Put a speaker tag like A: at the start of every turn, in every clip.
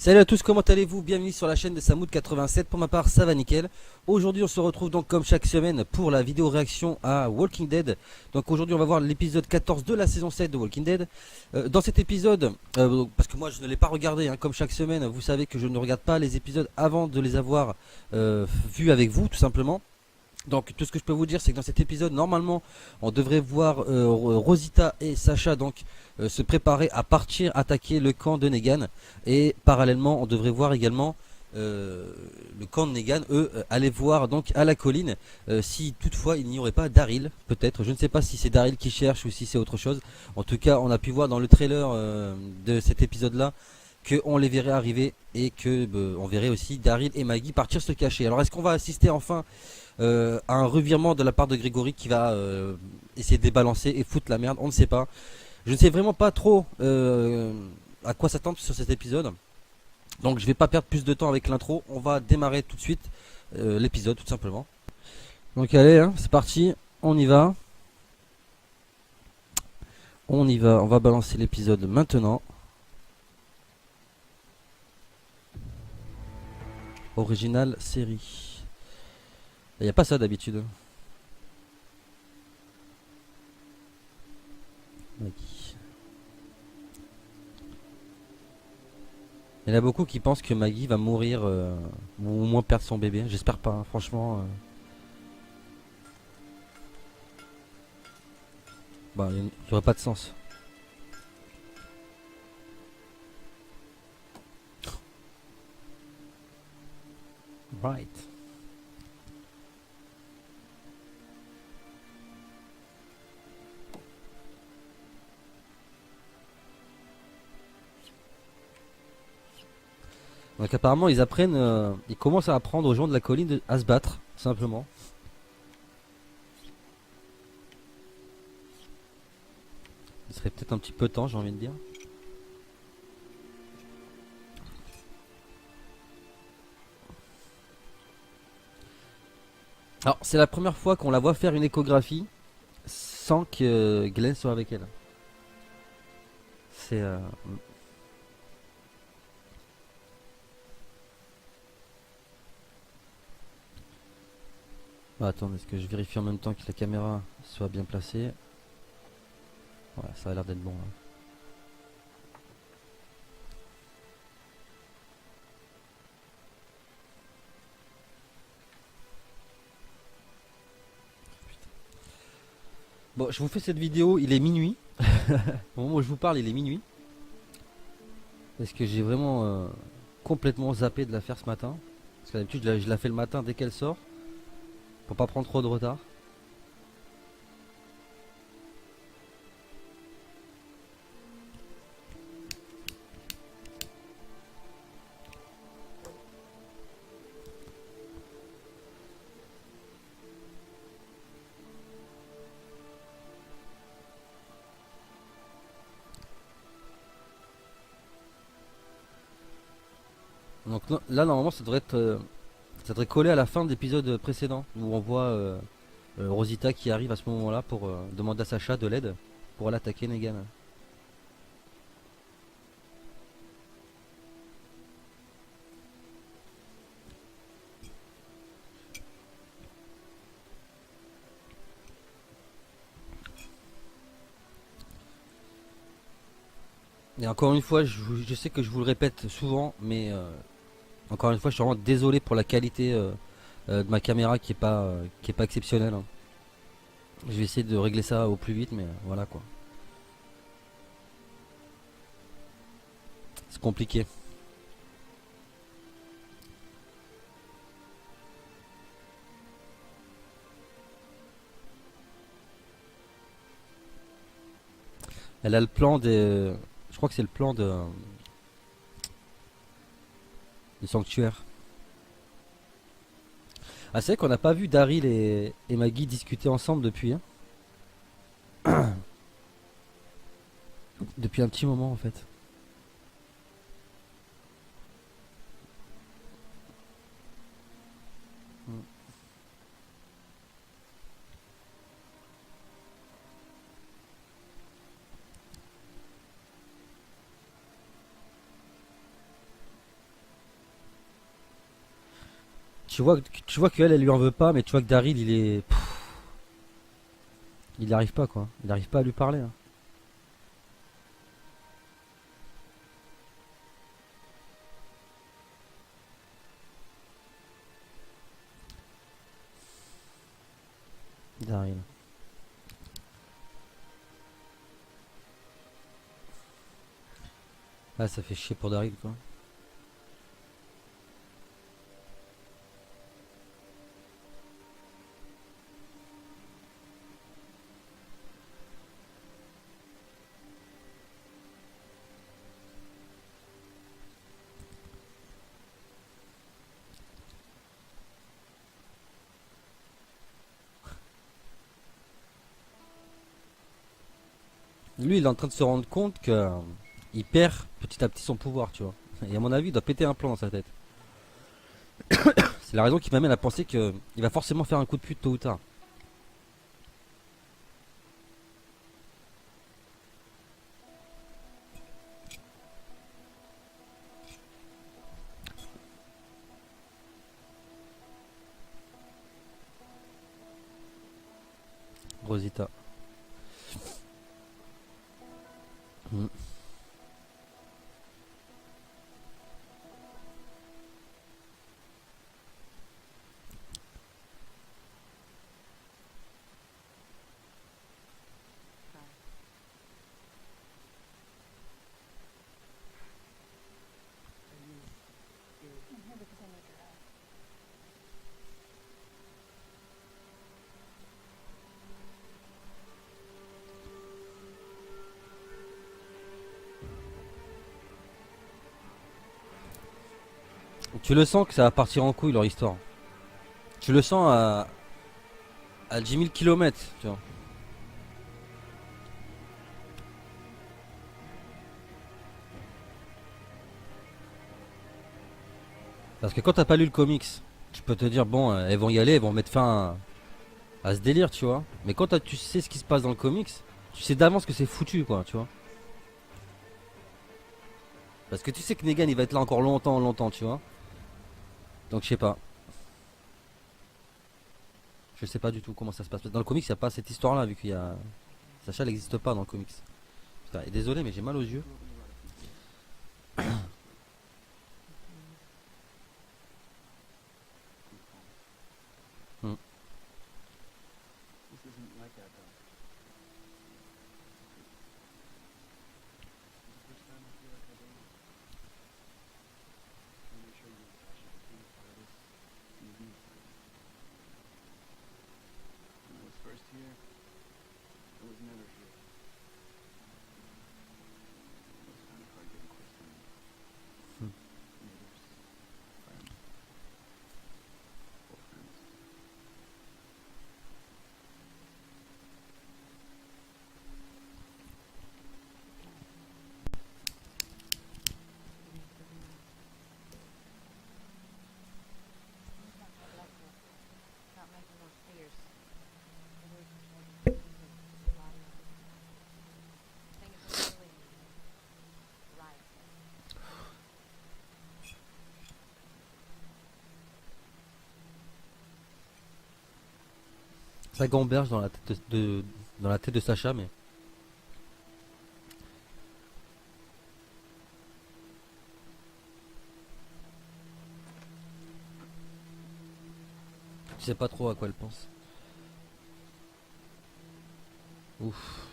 A: Salut à tous, comment allez-vous? Bienvenue sur la chaîne de Samoud87. Pour ma part, ça va nickel. Aujourd'hui, on se retrouve donc comme chaque semaine pour la vidéo réaction à Walking Dead. Donc aujourd'hui, on va voir l'épisode 14 de la saison 7 de Walking Dead. Dans cet épisode, parce que moi je ne l'ai pas regardé, hein, comme chaque semaine, vous savez que je ne regarde pas les épisodes avant de les avoir vus avec vous, tout simplement. Donc tout ce que je peux vous dire, c'est que dans cet épisode, normalement, on devrait voir Rosita et Sacha donc se préparer à partir attaquer le camp de Negan. Et parallèlement, on devrait voir également le camp de Negan, eux, aller voir donc à la colline si toutefois il n'y aurait pas Daryl, peut-être. Je ne sais pas si c'est Daryl qui cherche ou si c'est autre chose. En tout cas, on a pu voir dans le trailer de cet épisode-là qu'on les verrait arriver et que on verrait aussi Daryl et Maggie partir se cacher. Alors est-ce qu'on va assister enfin à un revirement de la part de Grégory qui va essayer de débalancer et foutre la merde? On ne sait pas. Je ne sais vraiment pas trop à quoi s'attendre sur cet épisode. Donc je vais pas perdre plus de temps avec l'intro. On va démarrer tout de suite l'épisode tout simplement. Donc allez, hein, c'est parti. On y va. On y va. On va balancer l'épisode maintenant. Original série. Il n'y a pas ça d'habitude. Maggie. Il y en a beaucoup qui pensent que Maggie va mourir ou au moins perdre son bébé. J'espère pas, hein, franchement. Bah, il n'y aurait pas de sens. Right. Donc apparemment ils apprennent, ils commencent à apprendre aux gens de la colline à se battre, simplement. Il serait peut-être un petit peu temps, j'ai envie de dire. Alors c'est la première fois qu'on la voit faire une échographie sans que Glenn soit avec elle. C'est attends, est-ce que je vérifie en même temps que la caméra soit bien placée? Ouais, ça a l'air d'être bon là. Bon, je vous fais cette vidéo, il est minuit. Au moment où je vous parle, il est minuit. Parce que j'ai vraiment complètement zappé de la faire ce matin. Parce que d'habitude, je la fais le matin dès qu'elle sort. Pour pas prendre trop de retard. Donc là, normalement, ça devrait coller à la fin de l'épisode précédent. Où on voit Rosita qui arrive à ce moment-là pour demander à Sacha de l'aide. Pour aller attaquer Negan. Et encore une fois, je sais que je vous le répète souvent, mais encore une fois, je suis vraiment désolé pour la qualité de ma caméra qui est pas exceptionnelle, hein. Je vais essayer de régler ça au plus vite, mais voilà quoi. C'est compliqué. Elle a le plan des. Je crois que c'est le plan du sanctuaire. Ah, c'est vrai qu'on n'a pas vu Daryl et Maggie discuter ensemble depuis, hein. Depuis un petit moment en fait. tu vois qu'elle, elle lui en veut pas, mais tu vois que Daryl, il y arrive pas quoi. Il arrive pas à lui parler, hein. Daryl. Ah, ça fait chier pour Daryl quoi. Lui, il est en train de se rendre compte que il perd petit à petit son pouvoir, tu vois. Et à mon avis, il doit péter un plomb dans sa tête. C'est la raison qui m'amène à penser que il va forcément faire un coup de pute tôt ou tard. Rosita. Mm. Tu le sens que ça va partir en couille leur histoire. Tu le sens à 10 000 km, tu vois. Parce que quand t'as pas lu le comics, tu peux te dire, bon, elles vont y aller, elles vont mettre fin à ce délire, tu vois. Mais quand tu sais ce qui se passe dans le comics, tu sais d'avance que c'est foutu, quoi, tu vois. Parce que tu sais que Negan, il va être là encore longtemps, longtemps, tu vois. Donc je sais pas. Je sais pas du tout comment ça se passe. Dans le comics, il n'y a pas cette histoire-là, vu qu'il y a. Sacha, elle n'existe pas dans le comics. Putain, et désolé, mais j'ai mal aux yeux. Hmm. Ça gamberge dans la tête dans la tête de Sacha, mais tu sais pas trop à quoi elle pense. Ouf.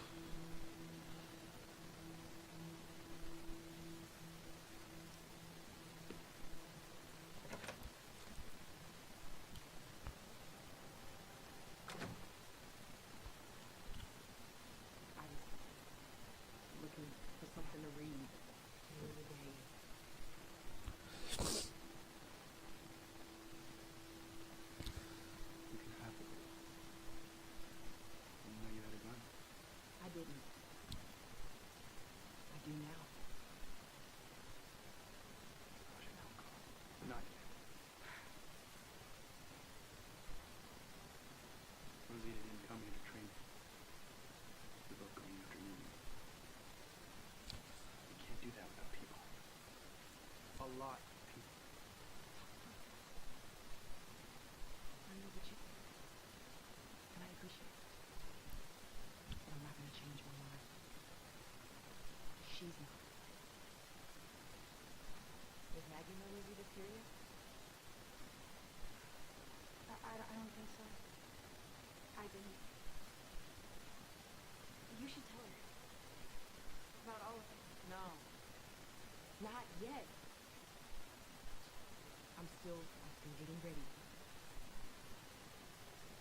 B: I'm still getting ready.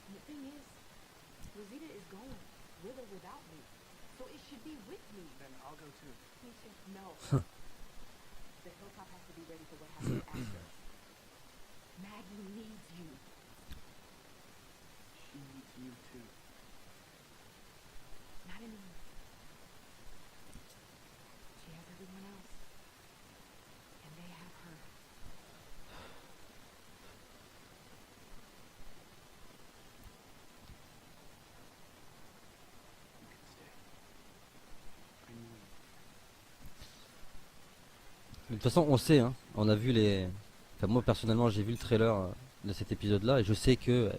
B: And the thing is, Rosita is going, with or without me. So it should be with me.
C: Then I'll go too.
B: Me too. No. The hilltop has to be ready for what happens after. Maggie needs you.
C: She needs you too.
B: Not anymore. She has everyone else. And they have her.
C: You can stay. I know you.
A: De toute façon, on sait, hein. On a vu les. Enfin, moi personnellement, j'ai vu le trailer de cet épisode-là et je sais que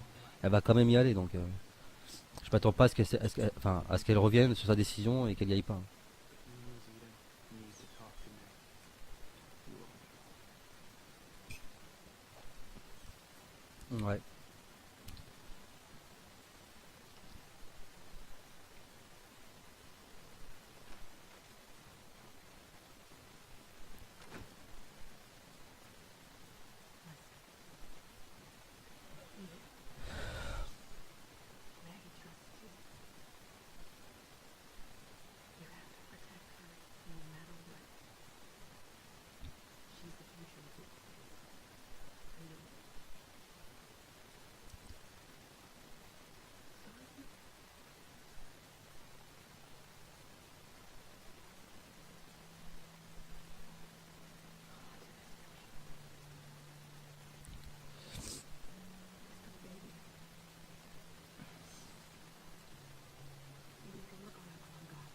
A: elle va quand même y aller. Donc, je m'attends pas à enfin, à ce qu'elle revienne sur sa décision et qu'elle y aille pas.
C: You and Rosita need to talk tonight. You will.
A: Ouais.
B: Maggie trusts you. You have to protect her no matter what. She's the future of this place. Really. So is you. Baby. You can look on her while I'm gone.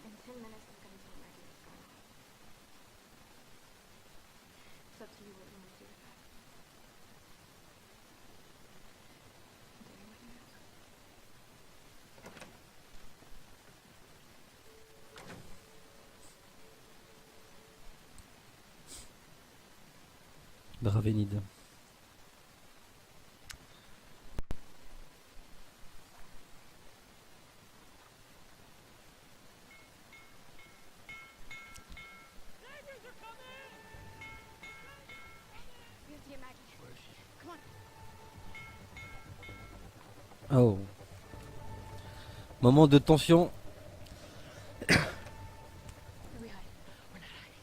D: In 10 minutes, I'm gonna tell Maggie what's going on. It's up to you what you want to do with that. I'll tell you what you ask.
A: Dravenide.
D: We have to get Maggie.
C: Where is she?
D: Come on.
A: Oh. Moment de tension.
D: Where we hide? We're not hiding.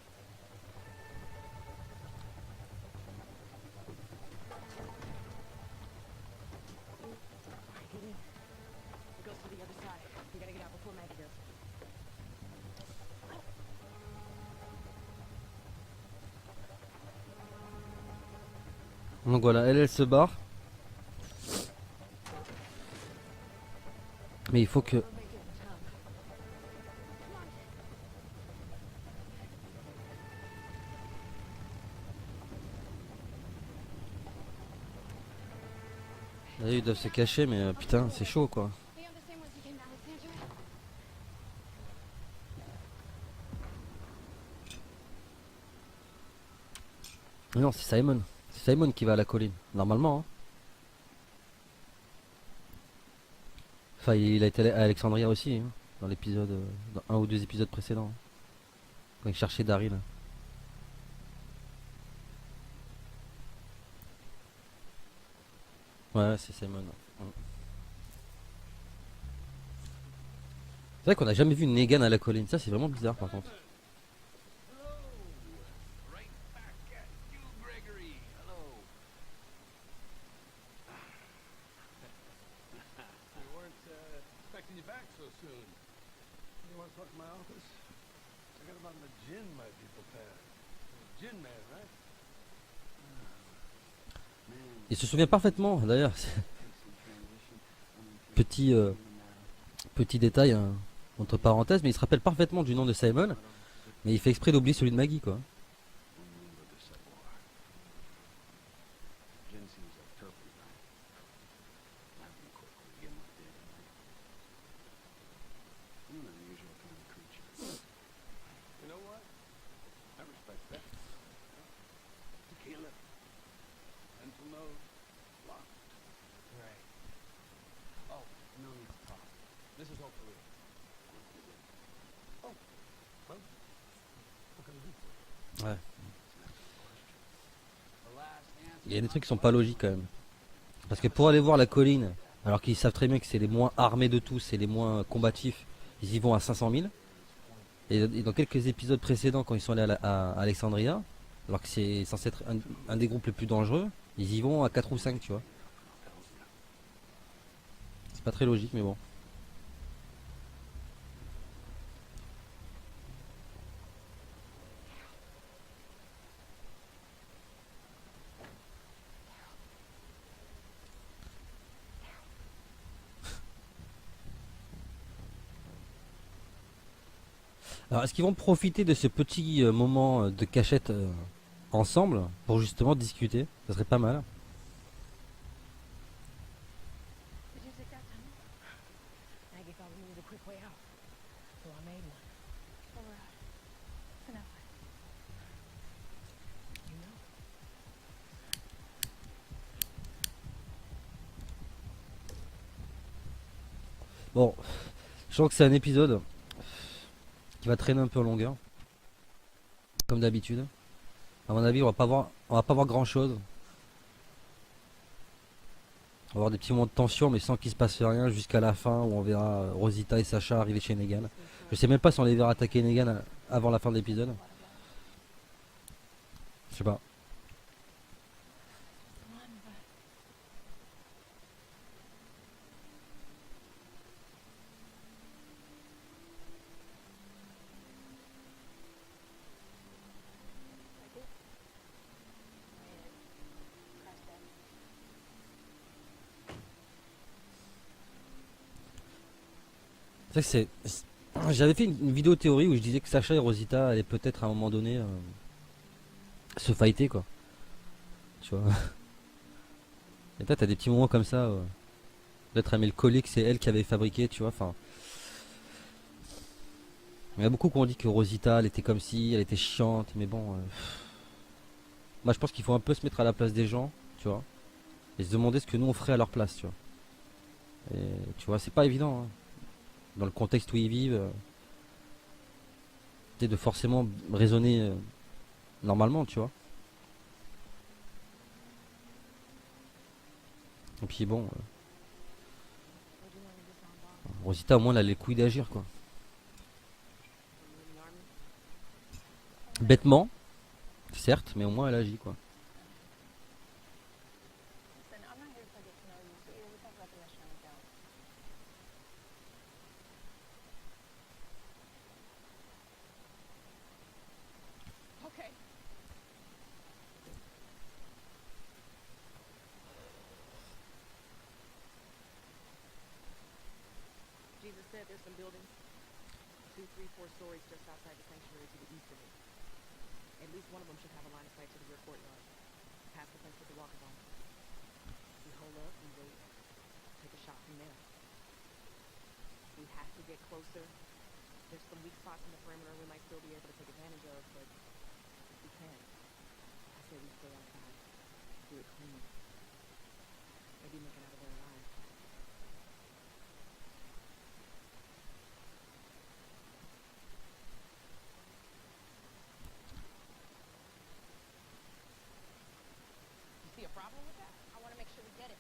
B: Alright, get in. It goes to the other side. We gotta get out before Maggie does.
A: Donc voilà, elle se barre. Mais il faut que.
B: We'll make it in time.
D: Come on.
A: Là, ils doivent se cacher, mais putain, c'est chaud quoi.
D: They are the same ones who came to Alexandria.
A: Mais non, c'est Simon. C'est Simon qui va à la colline, normalement. Hein. Enfin, il a été à Alexandria aussi, hein, dans l'épisode, dans un ou deux épisodes précédents. Quand il cherchait Daryl. Ouais, c'est Simon. C'est vrai qu'on n'a jamais vu Negan à la colline. Ça, c'est vraiment bizarre par contre.
C: Hello. Right back at you, Gregory. Hello. We weren't expecting you back so soon. You want to talk to my office? I got about the gin my people pass. Gin man, right?
A: Il se souvient parfaitement, d'ailleurs. Petit, petit détail hein, entre parenthèses, mais il se rappelle parfaitement du nom de Simon. Mais il fait exprès d'oublier celui de Maggie, quoi.
C: Gin seems like turkey, right? I've been quickly to get my day tonight. I'm an unusual kind of creature. You know what? I respect that.
A: Ouais. Il y a des trucs qui sont pas logiques quand même. Parce que pour aller voir la colline, alors qu'ils savent très bien que c'est les moins armés de tous et les moins combatifs, ils y vont à 500 000. Et dans quelques épisodes précédents, quand ils sont allés à Alexandria, alors que c'est censé être un des groupes les plus dangereux, ils y vont à 4 ou 5, tu vois. C'est pas très logique, mais bon. Alors, est-ce qu'ils vont profiter de ce petit moment de cachette ensemble pour justement discuter? Ça serait pas mal.
B: Did you take that tunnel? Maggie thought we needed a quick way out, so I made one. All right. So now what? You know?
A: Bon, je sens que c'est un épisode qui va traîner un peu en longueur, comme d'habitude. À mon avis, on va pas voir grand chose. On va avoir des petits moments de tension, mais sans qu'il se passe rien jusqu'à la fin où on verra Rosita et Sacha arriver chez Negan. Je sais même pas si on les verra attaquer Negan avant la fin de l'épisode. Je sais pas.
B: Come on, but
A: C'est vrai que j'avais fait une vidéo théorie où je disais que Sacha et Rosita allaient peut-être à un moment donné se fighter, quoi. Tu vois. Et peut-être t'as des petits moments comme ça. Peut-être elle met le collier que c'est elle qui avait fabriqué, tu vois. Enfin, il y en a beaucoup qui ont dit que Rosita, elle était comme si, elle était chiante, mais bon. Moi, je pense qu'il faut un peu se mettre à la place des gens, tu vois, et se demander ce que nous on ferait à leur place, tu vois. Et tu vois, c'est pas évident, hein, dans le contexte où ils vivent, de forcément raisonner normalement, tu vois. Et puis bon,
B: would you want to disarm Bob?
A: Rosita au moins elle a les couilles d'agir, quoi.
B: Are you in the army?
A: Bêtement, certes, mais au moins elle agit, quoi.
B: Listen, I'm not here to get to know you, so either we talk about the mission or we don't. Okay. Jesus said there's some buildings, 2, 3, 4 stories just outside the sanctuary to the east of it. At least one of them should have a line of sight to the rear courtyard, past the fence with the walkabout. We hold up, we wait, take a shot from there. We have to get closer. There's some weak spots in the perimeter we might still be able to take advantage of, but if we can, I say we stay outside, do it clean. Maybe make it out of there alive. You see a problem with that?
D: I want to make sure we get it.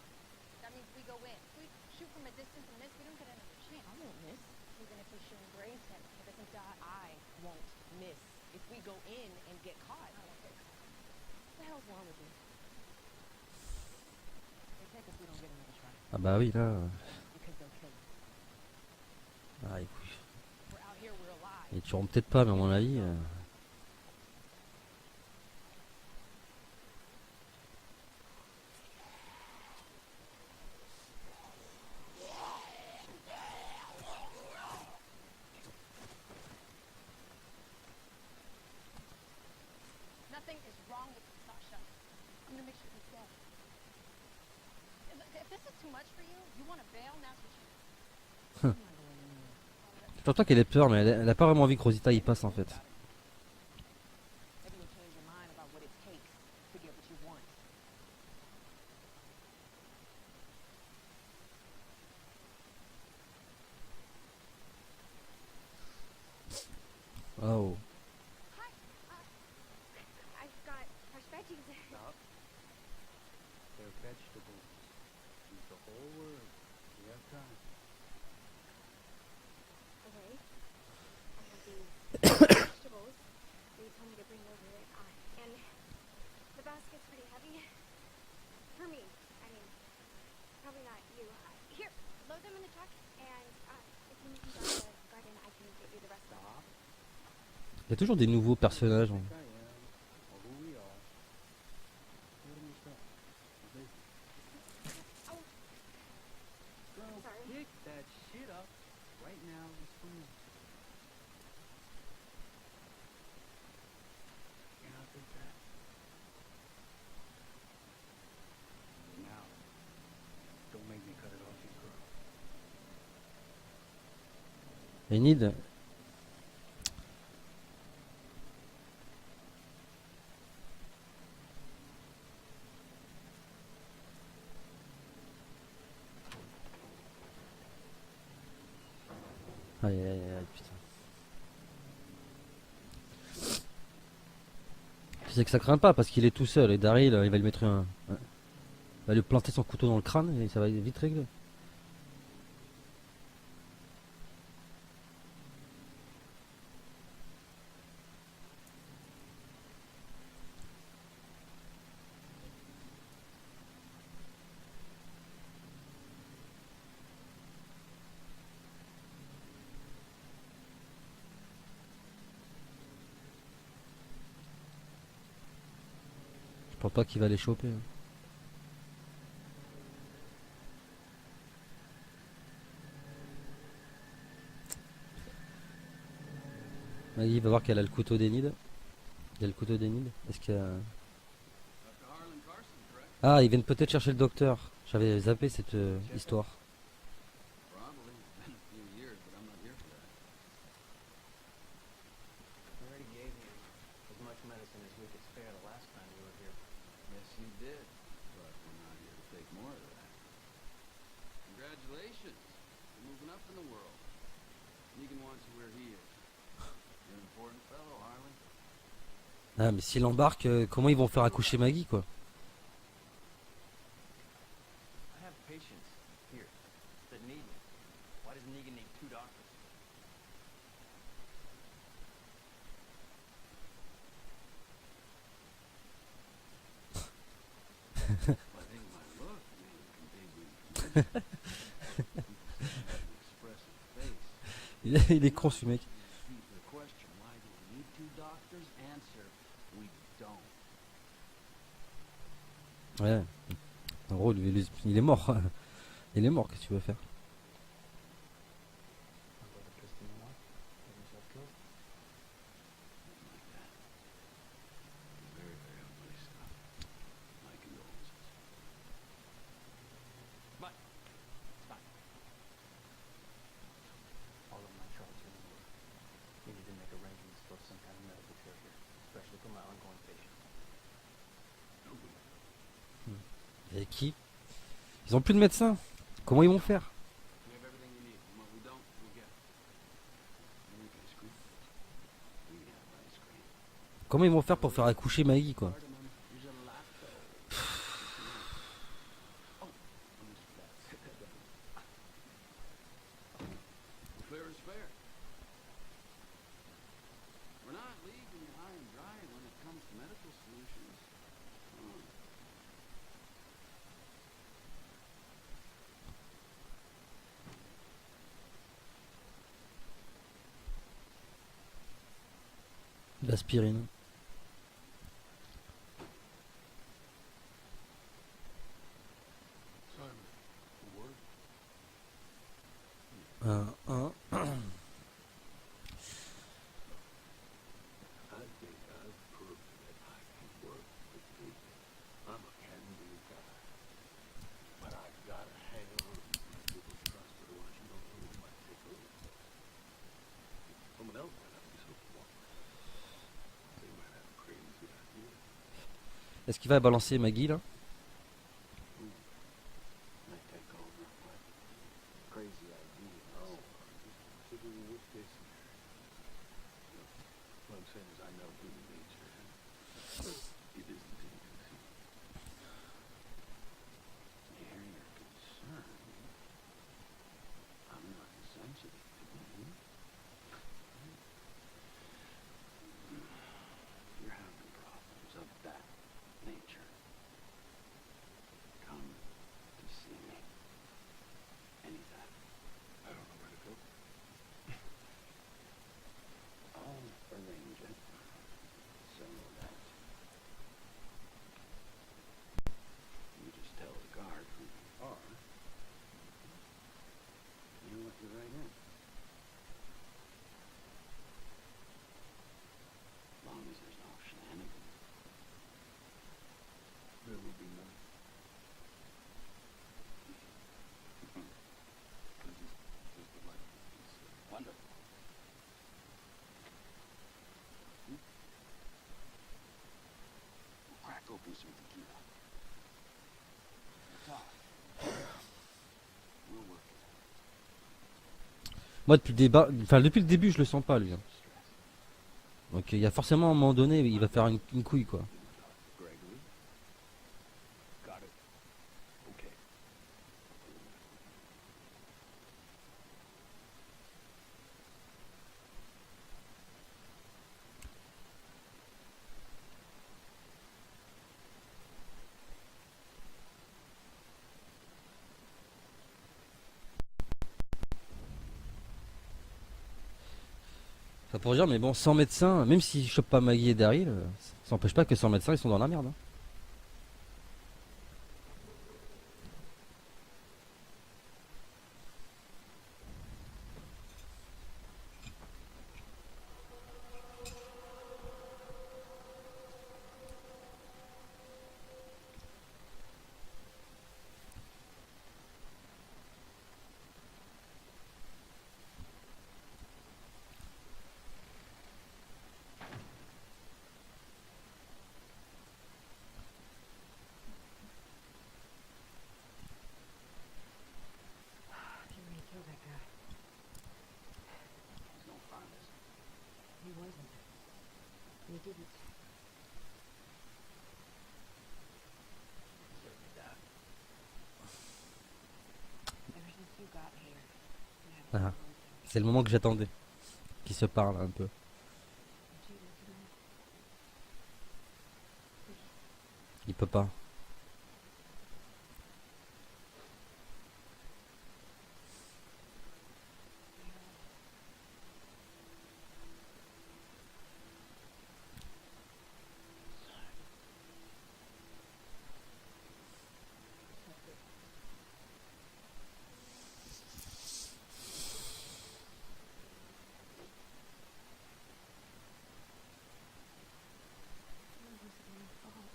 D: That means we go in. If we shoot from a distance and miss, we don't get another chance.
B: I won't miss.
D: Even if we shoot and graze him, he doesn't die.
B: I won't miss. If we go in and get caught,
D: I won't get caught.
B: what the hell's wrong with you? They take us, we don't get another try.
A: Ah bah oui, là.
B: Because they'll kill us.
A: Ah, écoute,
B: We're out here, we're alive.
A: ils tueront peut-être pas, mais à mon avis.
D: Nothing is wrong with you, Sasha. I'm gonna make sure he's dead. If this is too much for you, you want to bail, now's your chance.
B: I'm not going anywhere.
A: Je pense pas qu'elle ait peur, mais elle a pas vraiment envie que Rosita y passe en fait.
B: Maybe you'll change your mind about what it takes to get what you want.
A: Oh.
D: Hi. basket's pretty heavy. For me, I mean, probably not you. Here, load them in the truck, and if you need me down to the garden, I can get you the rest of them.
A: Il y a toujours des nouveaux personnages.
C: Think I am, or who we are. What do you say? Busy.
D: Oh,
E: Girl,
D: sorry.
E: pick that shit up right now and swim.
C: You're not big fat. Now, don't make me cut it off you, girl.
A: Enid. Aïe aïe aïe putain. Tu sais que ça craint pas parce qu'il est tout seul et Daryl il va lui mettre il va lui planter son couteau dans le crâne et ça va vite régler. Je pense pas qu'il va les choper. Hein. Maggie va voir qu'elle a le couteau d'Enid. Il y a le couteau d'Enid. Est-ce qu'il y a...
C: Dr. Harlan Carson, correct?
A: Ah, ils viennent peut-être chercher le docteur. J'avais zappé cette histoire.
C: Probably. It's been a few years, but I'm not here for that.
E: I already gave you as much medicine as we could spare the last time you were here.
C: Yes, you did. But we're not here to take more of that. Congratulations. You're moving up in the world. Negan wants you where he is. You're an important fellow, Harlan.
A: Ah, mais s'il embarque, comment ils vont faire accoucher Maggie quoi?
E: I have patients here that need me. Why does Negan need 2 doctors?
C: I think my look made it contagious. Expressive face.
A: Il est con ce mec.
C: Repeat the question. Why do we need 2 doctors? Answer, we don't.
A: Ouais. En gros, il est mort. Il est mort, qu'est-ce que tu veux faire?
E: My brother Tristan Moore got himself killed.
C: Nothing like that. Very, very ugly stuff. My condolences.
E: But stop. All of my charts are in order. We need to make arrangements for some kind of medical care here, especially for my ongoing patient.
A: Et qui? Ils ont plus de médecin. Comment ils vont faire?
C: We have everything we need, and what we don't, we'll get. You want ice cream? We have ice cream.
A: Comment ils vont faire pour faire accoucher Maggie quoi?
C: Cardamom, gelato. Oh, almost forgot. Fair is fair. We're not leaving you high and dry when it comes to medical solutions. Oh.
A: L'aspirine.
C: Simon, a word?
A: Un.
C: I think I've proved that I can work with people. I'm a can-do guy. But I've got to hang on to my people's trust, otherwise you don't know who might take over. Someone else might not be so cooperative. They might have crazy ideas.
A: Est-ce qu'il va balancer Maggie là?
C: Who might take over what? Crazy ideas. Oh, just considering the worst case scenario. Look, what I'm saying is I know human nature, and it isn't inconceivable. Here you're concerned. I'm not insensitive to you. You're having problems of that nature. do some tequila. That's all. We'll work it out.
A: Moi depuis le début je le sens pas lui, hein. Donc il y a forcément un moment donné il va faire une couille quoi.
C: Gregory? Got it. Okay.
A: Ça pour dire mais bon sans médecin, même si je chope pas Maggie et Daryl, ça n'empêche pas que sans médecin ils sont dans la merde, hein.
B: You may kill that guy.
C: He's no fun, is he?
B: He wasn't. He didn't.
C: Deserve to die.
B: Ever since you got here, you haven't
A: Ah,
B: been working.
A: c'est le moment que j'attendais, qu'ils se parlent un peu.
B: Would you listen to me?
A: Il peut pas.
B: It wasn't your fault.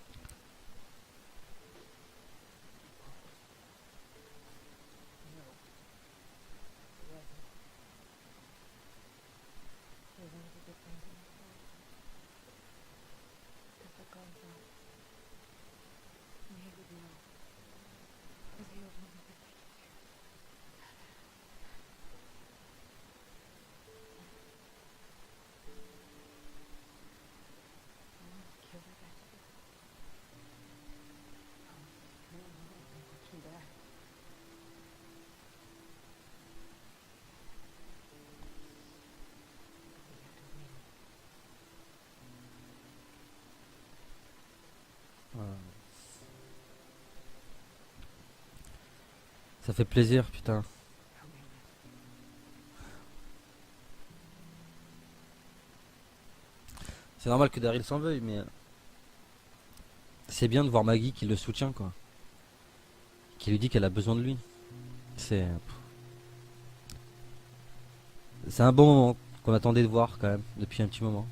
B: No. It wasn't. You're one of the good things in this world. Took the guns out. And he would know. Because he was one of the good. I want to kill that guy too. I want to kill him and watch him die. We have to win.
A: Ça fait plaisir putain.
B: I'll win this.
A: C'est normal que Daryl s'en veuille mais c'est bien de voir Maggie qui le soutient quoi. Qui lui dit qu'elle a besoin de lui. C'est un bon moment qu'on attendait de voir quand même depuis un petit moment.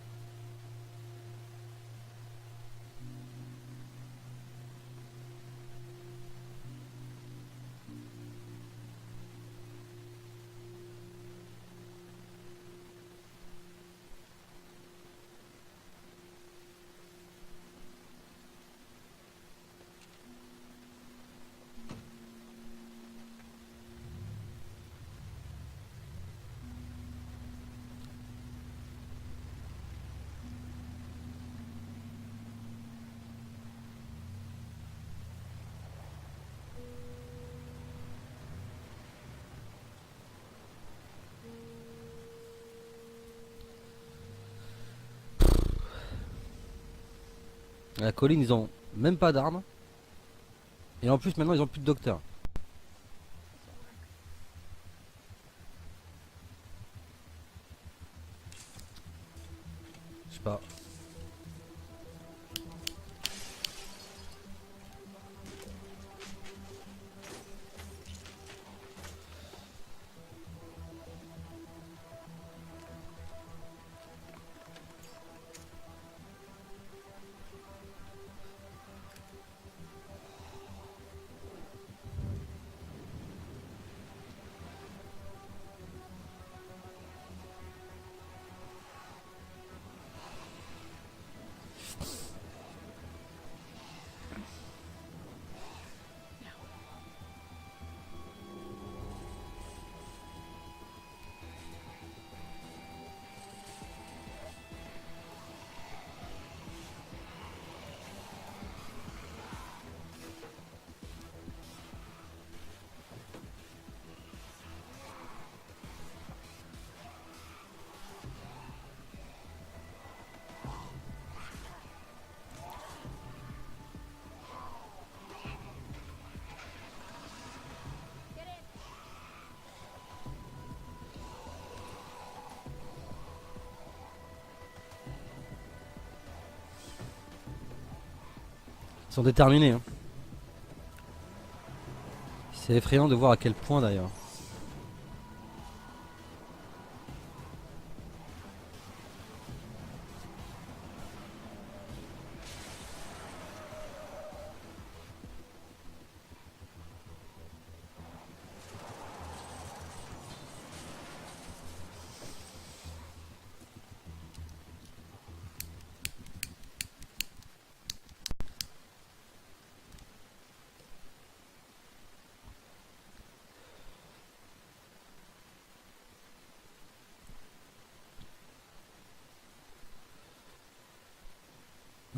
A: La colline ils ont même pas d'armes. Et en plus maintenant ils ont plus de docteur. Je sais pas. Ils sont déterminés. Hein. C'est effrayant de voir à quel point d'ailleurs.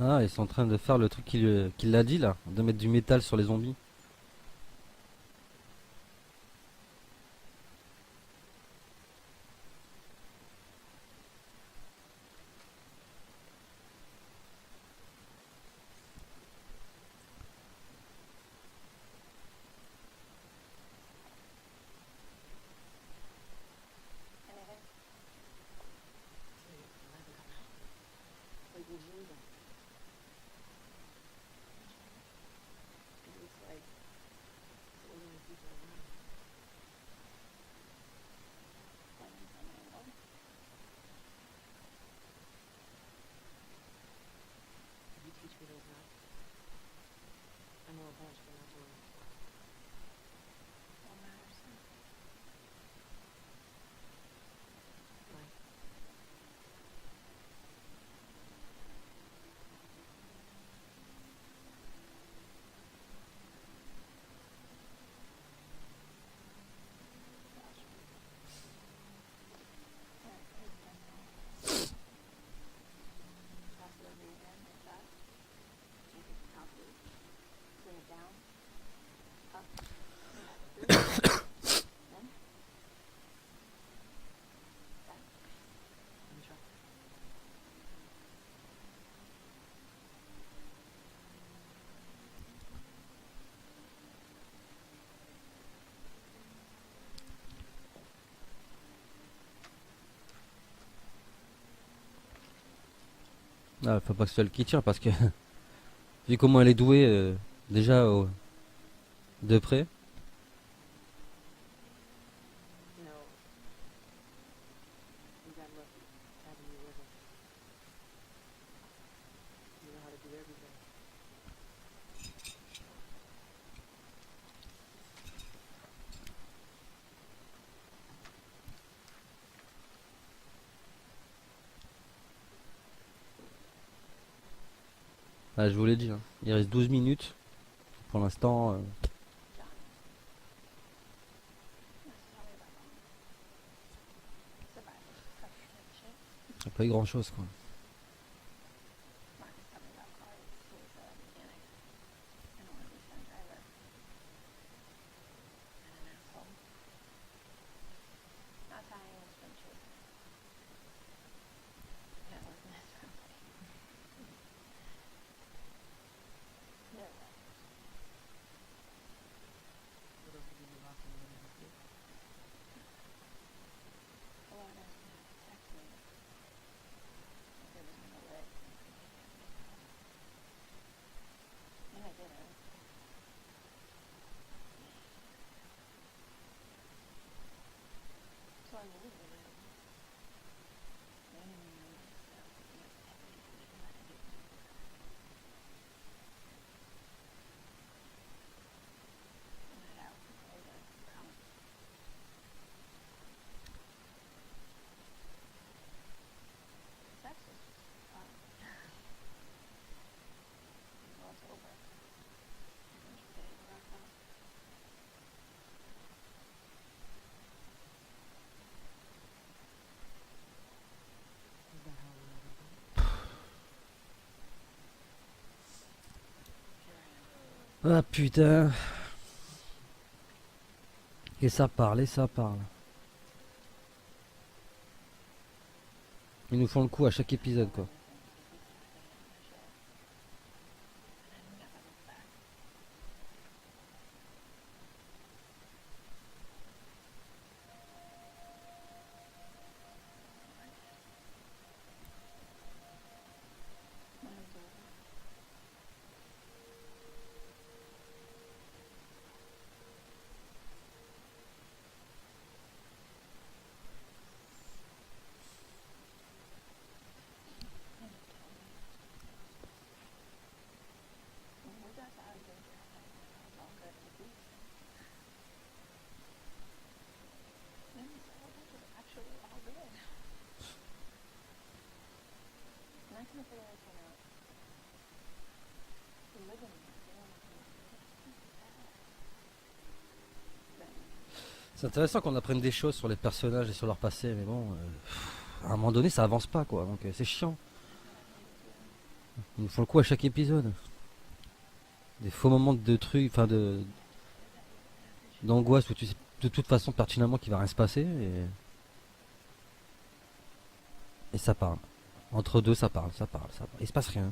A: Ah, ils sont en train de faire le truc qu'il a dit là, de mettre du métal sur les zombies.
B: Like, we'll lose them. It looks like the only people around. Did you teach me those maps? I know a bunch, but not to remember. Why? Let me try.
A: Ah, faut pas que ce soit le qui tire parce que vu comment elle est douée déjà de près.
B: You know, we got lucky having you with us. You know how to do everything.
A: Ah, je vous l'ai dit, hein. Il reste 12 minutes. Pour l'instant, il n'y a pas eu grand chose quoi.
B: What else did you do last time you went to sleep? Is that how we ever do?
A: Ah putain. Et ça parle, et ça parle. Ils nous font le coup à chaque épisode quoi.
B: to figure this one out. You live in there. You don't have to
A: C'est intéressant qu'on apprenne des choses sur les personnages et sur leur passé, mais bon, à un moment donné, ça avance pas, quoi. Donc c'est chiant. Ils nous font le coup à chaque épisode. Des faux moments de trucs, enfin d'angoisse où tu sais de toute façon pertinemment qu'il va rien se passer et ça parle. Entre deux, ça parle, ça parle, ça parle. Il se passe rien.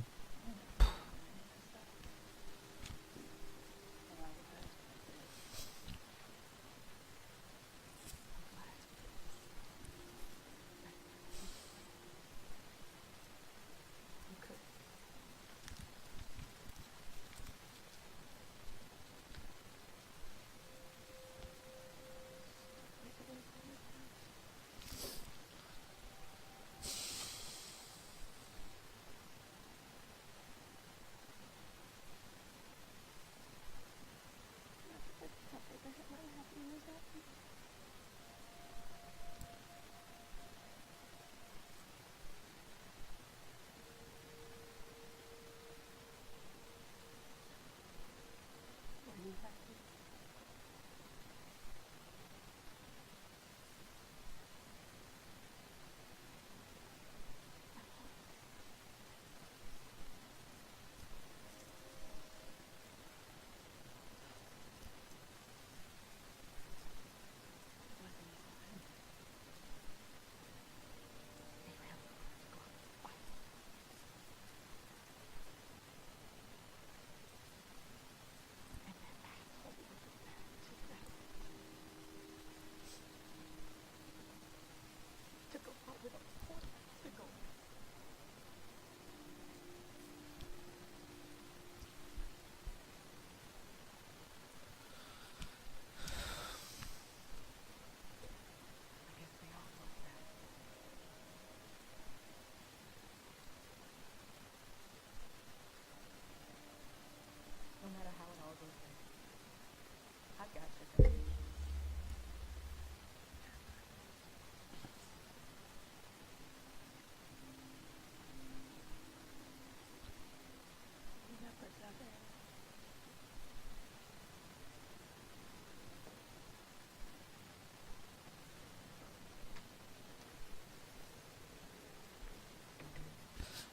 B: No matter how it all goes down, I've got you covered. You never done it.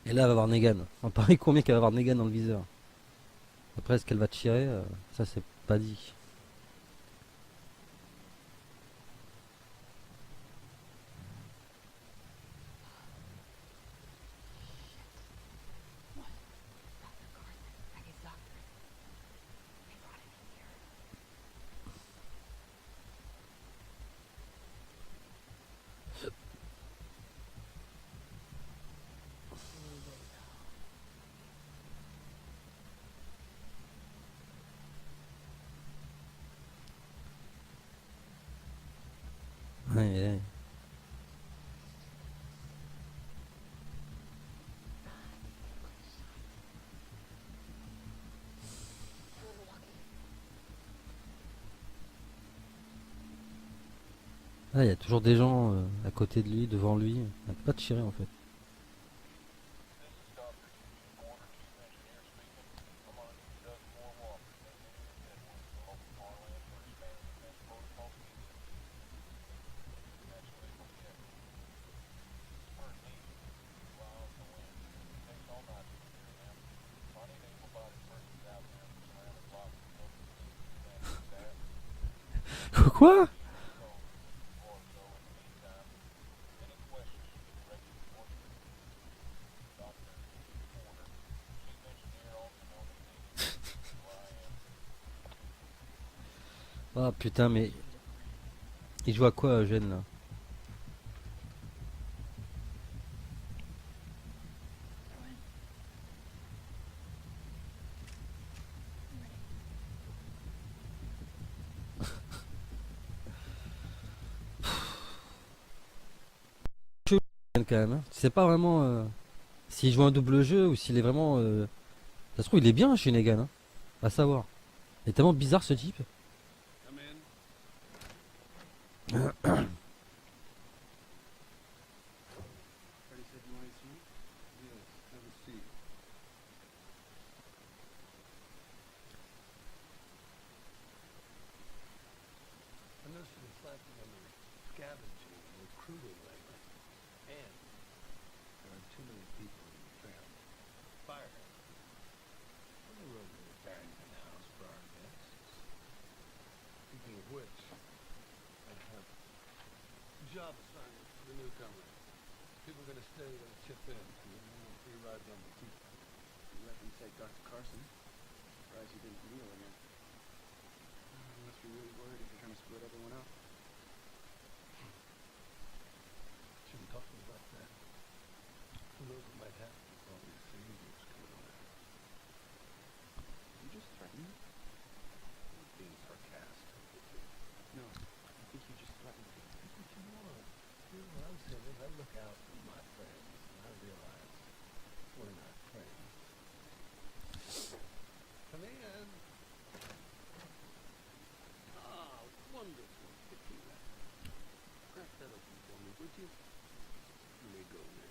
A: Et là, elle va voir Negan. On parie combien qu'elle va avoir Negan dans le viseur. Après, est-ce qu'elle va tirer ça, c'est pas dit.
B: Dr. Carson and his doctor. They brought him in here.
A: Ouais, ouais. Ah, il y a toujours des gens à côté de lui, devant lui. On peut pas tirer en fait. Quoi? Ah putain, mais il joue à quoi, Eugène là? Quand même, hein. Tu sais pas vraiment s'il joue un double jeu ou s'il est vraiment. Ça se trouve, il est bien chez Negan, hein. À savoir. Il est tellement bizarre ce type.
C: Freddy said you wanted to see me? Yes, have a recruiting lately. And there are too many people in the town. Fire. On the road to the Barrington House for our guests. Speaking of which, I have job assignment for the newcomer. People are gonna stay, gonna chip in. And then we'll free rides on the keep.
E: You let me take Dr. Carson. Surprised you didn't kneel again. Unless you're really worried if you're trying to split everyone up.
C: Shouldn't talk to me about that. Who knows what might happen with all these strangers coming around.
E: You just threatened me?
C: I'm being sarcastic.
E: No, I think you just threatened me.
C: That's what you want. You know what I'm saying is I look out for my friends and I realize we're not friends. Come in. Ah, wonderful tequila. Crack that open for me, would you? You may go now.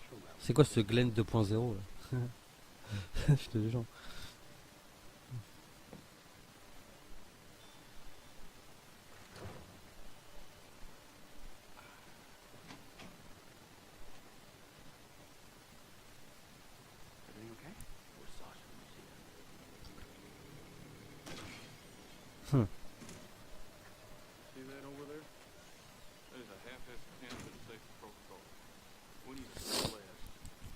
C: Show me how
A: C'est quoi ce Glenn 2.0 là? Je te jure.
E: Everything okay?
C: we're Sasha Lucia.
F: See that over there? That is a half-assed attempt at a safety protocol. We need to blast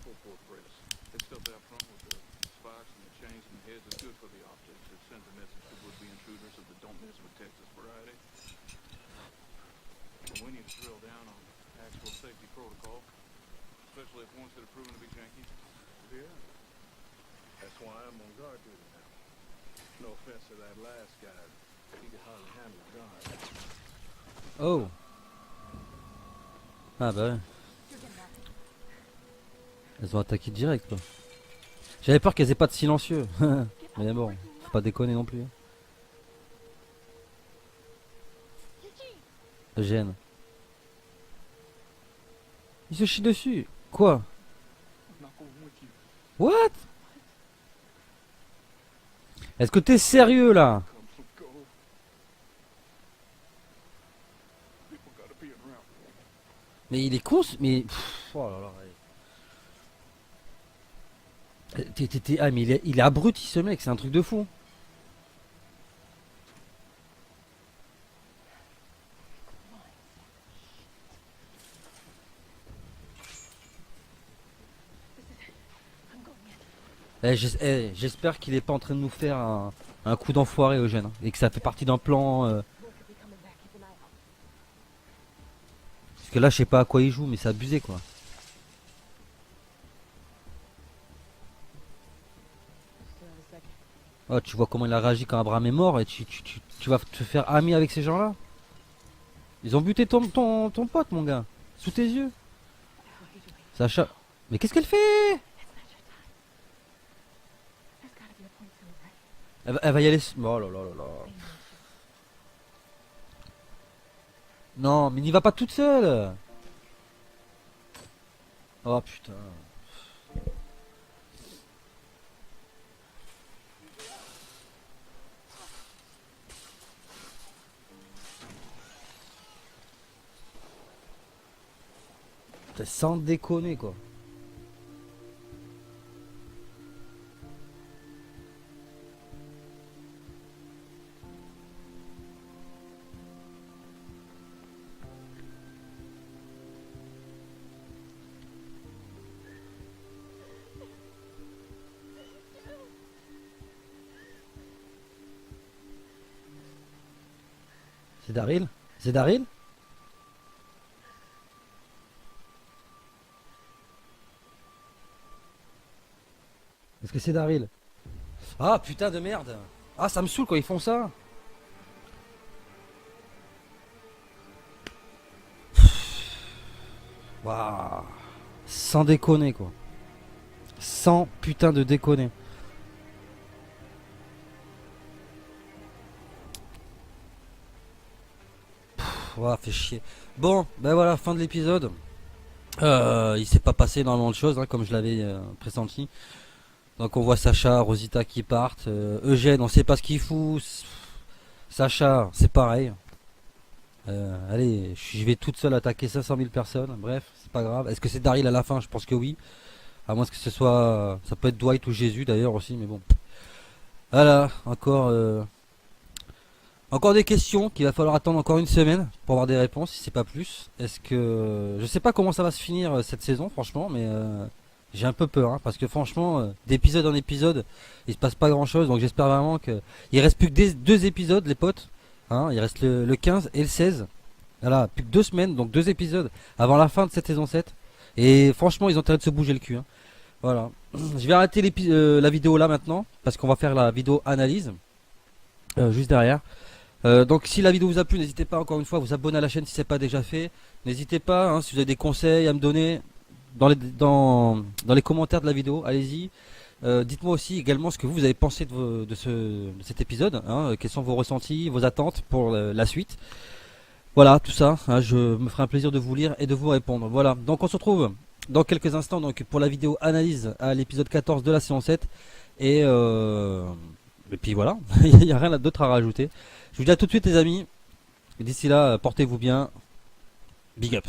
F: full port press. That stuff out front with the spikes and the chains and the heads is good for the optics. It sends a message to would-be intruders of the don't mess with Texas variety. But we need to drill down on actual safety protocol, especially if ones that are proven to be janky.
C: Yeah. That's why I'm on guard duty now. No offense to that last guy. He could hardly handle a gun.
A: Oh. Ah bah ouais. Elles ont attaqué direct quoi. J'avais peur qu'elles aient pas de silencieux. Mais bon, faut pas déconner non plus. Eugène. Il se chie dessus. Quoi?
F: I'm not going with you.
A: What? Est-ce que t'es sérieux là?
F: Come, let's go. People gotta be around.
A: Mais il est con mais... Pff, oh là là. Ah mais il est abruti ce mec, c'est un truc de fou. J'espère qu'il est pas en train de nous faire un coup d'enfoiré Eugène hein, et que ça fait partie d'un plan parce que là je sais pas à quoi il joue mais c'est abusé quoi.
B: Still have a second.
A: Oh, tu vois comment il a réagi quand Abraham est mort et tu vas te faire ami avec ces gens-là. Ils ont buté ton pote mon gars, sous tes yeux.
B: What are you doing?
A: Sacha, mais qu'est-ce qu'elle fait?
B: It's not your time. There's gotta be a point to it, right?
A: Elle va y aller. Oh là là là là.
B: I know.
A: Non, mais n'y va pas toute seule. Oh putain. Putain, sans déconner quoi. C'est Daryl? C'est Daryl? Est-ce que c'est Daryl? Ah putain de merde! Ah ça me saoule quand ils font ça! Waouh! Sans déconner quoi! Sans putain de déconner! Ouah, fait chier. Bon, ben voilà, fin de l'épisode. Il s'est pas passé énormément de choses, hein, comme je l'avais pressenti. Donc on voit Sacha, Rosita qui partent. Eugène, on sait pas ce qu'il fout. Sacha, c'est pareil. Allez, je vais toute seule attaquer 500 000 personnes. Bref, c'est pas grave. Est-ce que c'est Daryl à la fin? Je pense que oui. À moins que ce soit, ça peut être Dwight ou Jésus d'ailleurs aussi, mais bon. Voilà, encore des questions qu'il va falloir attendre encore une semaine pour avoir des réponses, si c'est pas plus. Est-ce que je sais pas comment ça va se finir cette saison, franchement, mais j'ai un peu peur, hein, parce que franchement, d'épisode en épisode, il se passe pas grand-chose, donc j'espère vraiment que il reste plus que deux épisodes, les potes. Hein, il reste le 15 et le 16. Voilà, plus que 2 semaines, donc 2 épisodes avant la fin de cette saison 7. Et franchement, ils ont intérêt de se bouger le cul. Hein. Voilà. Je vais arrêter la vidéo là maintenant, parce qu'on va faire la vidéo analyse juste derrière. Donc si la vidéo vous a plu, n'hésitez pas encore une fois à vous abonner à la chaîne si ce n'est pas déjà fait. N'hésitez pas, hein, si vous avez des conseils à me donner dans les commentaires de la vidéo, allez-y. Dites-moi aussi également ce que vous avez pensé de cet épisode, hein, quels sont vos ressentis, vos attentes pour la suite. Voilà, tout ça, hein, je me ferai un plaisir de vous lire et de vous répondre. Voilà, donc on se retrouve dans quelques instants donc, pour la vidéo analyse à l'épisode 14 de la séance 7. Et puis voilà, il n'y a rien d'autre à rajouter. Je vous dis à tout de suite les amis. Et d'ici là, portez-vous bien. Big up.